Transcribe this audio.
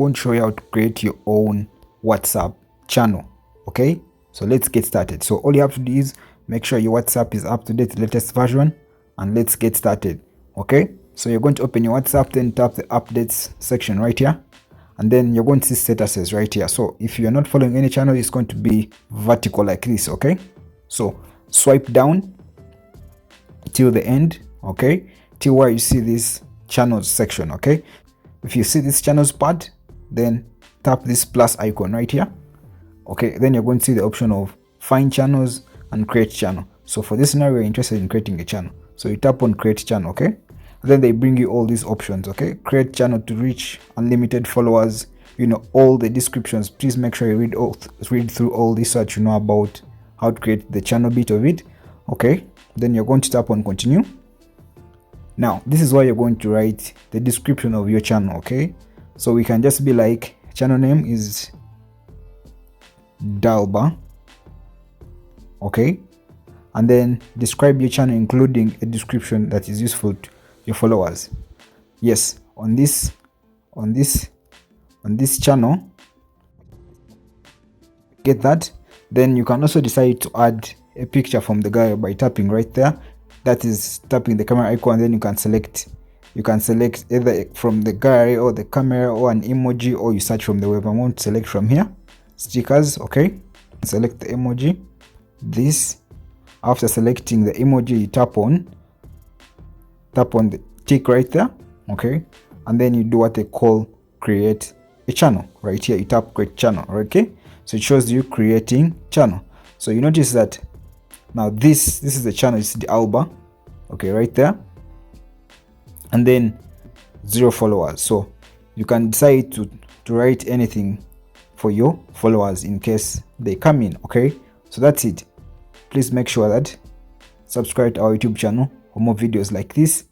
going to show you how to create your own WhatsApp channel. Okay, so let's get started. So all you have to do is make sure your WhatsApp is up to date, latest version, and let's get started. Okay, so you're going to open your WhatsApp, then tap the updates section right here, and then you're going to see statuses right here. So if you're not following any channel, it's going to be vertical like this. Okay, so swipe down till the end, okay, till where you see this channels section. Okay, if you see this channels part, then tap this plus icon right here. Okay, then you're going to see the option of find channels and create channel. So for this scenario, you're interested in creating a channel, so you tap on create channel. Okay, and then they bring you all these options. Okay, create channel to reach unlimited followers, you know, all the descriptions. Please make sure you read through all this so that you know about how to create the channel bit of it. Okay, then you're going to tap on continue. Now this is why you're going to write the description of your channel. Okay, so we can just be like, channel name is Dalba. Okay, and then describe your channel including a description that is useful to your followers. Yes, on this channel, get that. Then you can also decide to add a picture from the guy by tapping right there, that is tapping the camera icon. Then you can select either from the guy or the camera or an emoji, or you search from the web. I'm going to select from here stickers. Okay, select the emoji. This, after selecting the emoji, you tap on the tick right there. Okay, and then you do what they call create a channel right here. You tap create channel. Okay, so it shows you creating channel. So you notice that now this is the channel. It's the Alba. Okay, right there, and then 0 followers. So you can decide to write anything for your followers in case they come in. Okay, so that's it. Please make sure that subscribe to our YouTube channel for more videos like this.